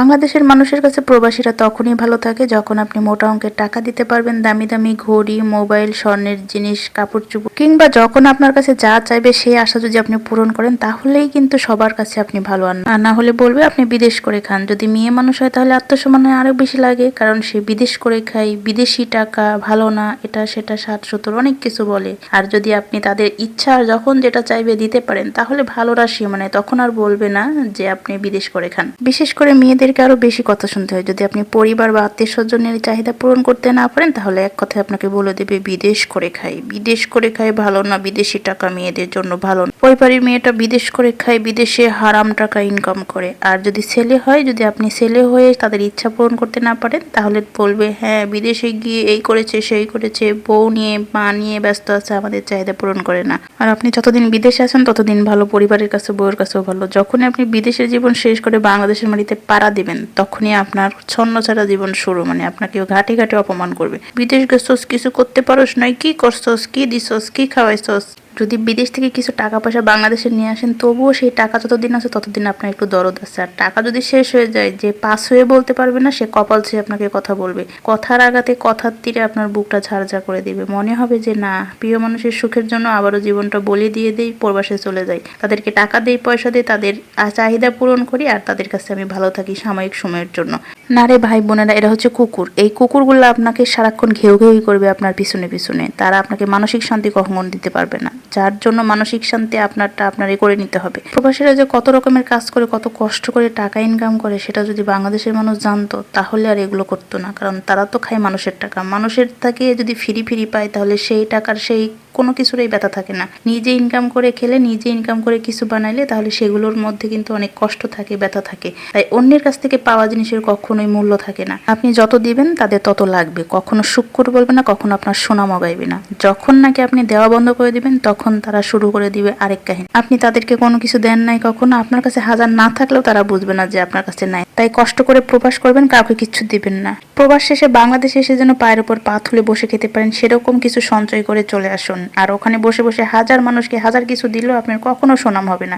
বাংলাদেশের মানুষের কাছে প্রবাসীরা তখনই ভালো থাকে যখন আপনি মোটা অঙ্কের টাকা দিতে পারবেন, দামি দামি ঘড়ি, মোবাইল, স্বর্ণের জিনিস, কাপড় চোপড়, কিংবা যখন আপনার কাছে যা চাইবে সেই আশা যদি আপনি পূরণ করেন, তাহলেই কিন্তু সবার কাছে আপনি ভালো। আর না হলে বলবে আপনি বিদেশ করে খান। যদি মেয়ে মানুষ হয় তাহলে আত্মসম্মান আরো বেশি লাগে, কারণ সে বিদেশ করে খায়, বিদেশি টাকা ভালো না, এটা সেটা 60-70 অনেক কিছু বলে। আর যদি আপনি তাদের ইচ্ছা যখন যেটা চাইবে দিতে পারেন, তাহলে ভালো রাশি মানে তখন আর বলবে না যে আপনি বিদেশ করে খান। বিশেষ করে মেয়েদেরকে আরো বেশি কথা শুনতে হয়। যদি আপনি পরিবার বা আত্মীয় স্বজনের চাহিদা পূরণ করতে না পারেন, তাহলে এক কথায় আপনাকে বলে দেবে বিদেশ করে খাই। বিদেশ করে খাই ভালো না, বিদেশি টাকা মেয়েদের জন্য ভালো না। ওই বাড়ির মেয়েটা বিদেশ করে খায়, বিদেশে হারাম টাকা ইনকাম করে। আর যদি ছেলে হয়, যদি আপনি ছেলে হয়ে তাদের ইচ্ছা পূরণ করতে না পারেন, তাহলে বলবে হ্যাঁ বিদেশে গিয়ে এই করেছে সেই করেছে, বউ নিয়ে মা নিয়ে ব্যস্ত আছে, আমাদের চাহিদা পূরণ করে না। আর আপনি যতদিন বিদেশে আছেন ততদিন ভালো, পরিবারের কাছে বউয়ের কাছেও ভালো। যখনই আপনি বিদেশের জীবন শেষ করে বাংলাদেশের মাটিতে পাড়া দিবেন, তখনই আপনার ছন্ন ছাড়া জীবন শুরু। মানে আপনাকে ঘাটে ঘাটে অপমান করবে। বিদেশ গেছস, কিছু করতে পারোস নাই, কি করছস, কি দিছস, কি খাওয়াইছস। যদি বিদেশ থেকে কিছু টাকা পয়সা বাংলাদেশে নিয়ে আসেন, তবুও সেই টাকা যতদিন আছে ততদিন আপনার একটু দরদ আছে। আর টাকা যদি শেষ হয়ে যায়, যে পাস হয়ে বলতে পারবে না সে কপাল ছুঁয়ে আপনাকে কথা বলবে। কথার আঘাতে, কথার তীরে আপনার বুকটা ঝাড়ঝাড় করে দিবে। মনে হবে যে না, প্রিয় মানুষের সুখের জন্য আবারও জীবনটা বলি দিয়ে দেই, প্রবাসে চলে যাই, তাদেরকে টাকা দেই, পয়সা দেই, তাদের চাহিদা পূরণ করি, আর তাদের কাছে আমি ভালো থাকি সাময়িক সময়ের জন্য। না রে ভাই বোনেরা, এরা হচ্ছে কুকুর। এই কুকুরগুলো আপনাকে সারাক্ষণ ঘেউ ঘেউই করবে আপনার পিছনে পিছনে। তারা আপনাকে মানসিক শান্তি কখনো দিতে পারবে না, যার জন্য মানসিক শান্তি আপনারটা আপনারই করে নিতে হবে। প্রবাসীরা যে কত রকমের কাজ করে, কত কষ্ট করে টাকা ইনকাম করে, সেটা যদি বাংলাদেশের মানুষ জানতো, তাহলে আর এগুলো করতো না। কারণ তারা তো খায় মানুষের টাকা। মানুষের থেকে যদি ফ্রি ফ্রি পায়, তাহলে সেই টাকার সেই কোনো কিছুরই ব্যথা থাকে না। নিজে ইনকাম করে খেলে, নিজে ইনকাম করে কিছু বানাইলে, তাহলে সেগুলোর মধ্যে কিন্তু অনেক কষ্ট থাকে, ব্যথা থাকে। তাই অন্যের কাছ থেকে পাওয়া জিনিসের কখনোই মূল্য থাকে না। আপনি যত দিবেন তাদের তত লাগবে। কখনো শুক্র বলবে না, কখনো আপনার সোনা মগাইবে না। যখন নাকি আপনি দেওয়া বন্ধ করে দিবেন, তখন তারা শুরু করে দিবে আরেক কাহিনী। আপনি তাদেরকে কোনো কিছু দেন নাই কখনো, আপনার কাছে হাজার না থাকলেও তারা বুঝবে না যে আপনার কাছে নাই। তাই কষ্ট করে প্রবাস করবেন, কাউকে কিচ্ছু দিবেন না। প্রবাস শেষে বাংলাদেশে এসে যেন পায়ের উপর পা তুলে বসে খেতে পারেন, সেরকম কিছু সঞ্চয় করে চলে আসুন। আর ওখানে বসে বসে হাজার মানুষকে হাজার কিছু দিলেও আপনার কখনো সুনাম হবে না।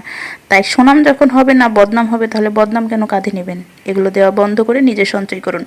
তাই সুনাম যখন হবে না, বদনাম হবে, তাহলে বদনাম কেন কাঁধে নেবেন? এগুলো দেওয়া বন্ধ করে নিজে সঞ্চয় করুন।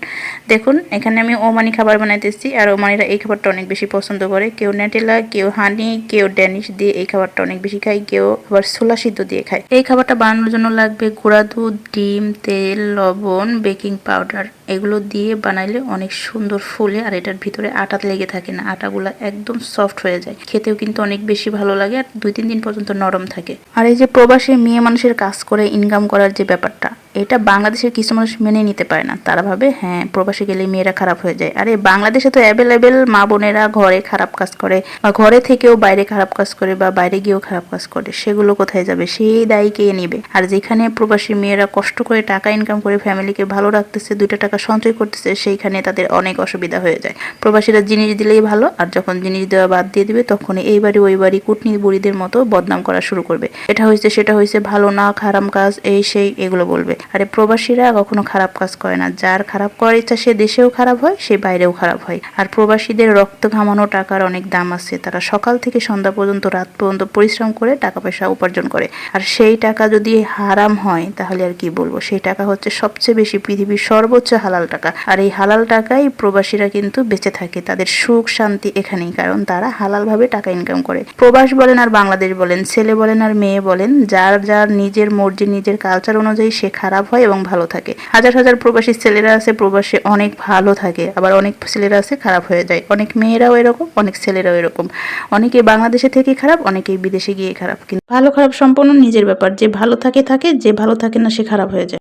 দেখুন এখানে আমি ওমানি খাবার বানাইতেছি, আর ওমানিরা এই খাবারটা অনেক বেশি পছন্দ করে। কেউ নেটেলা, কেউ হানি, কেউ ড্যানিশ দিয়ে এই খাবারটা অনেক বেশি খায়, কেউ আবার ছোলা সিদ্ধ দিয়ে খায়। এই খাবারটা বানানোর জন্য লাগবে গুঁড়া দুধ, ডিম, তেল, লবণ, বেকিং পাউডার। এগুলো দিয়ে বানাইলে অনেক সুন্দর ফুলে, আর এটার ভিতরে আটা লেগে থাকে না। আটাগুলো একদম সফট হয়ে যায়, খেতেও কিন্তু অনেক বেশি ভালো লাগে, আর 2-3 দিন পর্যন্ত নরম থাকে। আর এই যে প্রবাসী মেয়ে মানুষের কাজ করে ইনকাম করার যে ব্যাপারটা, এটা বাংলাদেশের কিছু মানুষ মেনে নিতে পারে না। তারা ভাবে হ্যাঁ প্রবাসী গেলে মেয়েরা খারাপ হয়ে যায়। আরে বাংলাদেশে তো অ্যাভেলেবেল মা বোনেরা ঘরে খারাপ কাজ করে, বা ঘরে থেকেও বাইরে খারাপ কাজ করে, বা বাইরে গিয়েও খারাপ কাজ করে। সেগুলো কোথায় যাবে? সেই দায়ী কে নেবে? আর যেখানে প্রবাসী মেয়েরা কষ্ট করে টাকা ইনকাম করে ফ্যামিলিকে ভালো রাখতেছে, 2টা টাকা সঞ্চয় করতেছে, সেইখানে তাদের অনেক অসুবিধা হয়ে যায়। প্রবাসীরা জিনিস দিলেই ভালো, আর যখন জিনিস দেওয়া বাদ দিয়ে দিবে, তখন এই বাড়ি ওই বাড়ি কুটনি বুড়িদের মতো বদনাম করা শুরু করবে। এটা হয়েছে, সেটা হয়েছে, ভালো না, খারাপ কাজ, এই সেই এগুলো বলবে। আরে প্রবাসীরা কখনো খারাপ কাজ করে না। যার খারাপ করার ইচ্ছা সে দেশেও খারাপ হয়, সে বাইরেও খারাপ হয়। আর প্রবাসীদের রক্ত ঘামানো টাকার অনেক দাম আছে। তারা সকাল থেকে সন্ধ্যা পর্যন্ত, রাত পর্যন্ত পরিশ্রম করে টাকা পয়সা উপার্জন করে। আর সেই টাকা যদি হারাম হয়, তাহলে আর কি বলবো। সেই টাকা হচ্ছে সবচেয়ে বেশি পৃথিবীর সর্বোচ্চ হালাল টাকা। আর এই হালাল টাকাই প্রবাসীরা কিন্তু বেঁচে থাকে। তাদের সুখ শান্তি এখানেই, কারণ তারা হালাল ভাবে টাকা ইনকাম করে। প্রবাস বলেন আর বাংলাদেশ বলেন, ছেলে বলেন আর মেয়ে বলেন, যার যার নিজের মর্জি, নিজের কালচার অনুযায়ী সে খারাপ হয় এবং ভালো থাকে। হাজার হাজার প্রবাসী ছেলেরা আছে, প্রবাসে অনেক ভালো থাকে, আবার অনেক ছেলেরা আছে খারাপ হয়ে যায়। অনেক মেয়েরাও এরকম, অনেক ছেলেরাও এরকম। অনেকে বাংলাদেশে থেকে খারাপ, অনেকেই বিদেশে গিয়ে খারাপ। কিন্তু ভালো খারাপ সম্পূর্ণ নিজের ব্যাপার। যে ভালো থাকে থাকে, যে ভালো থাকে না সে খারাপ হয়ে যায়।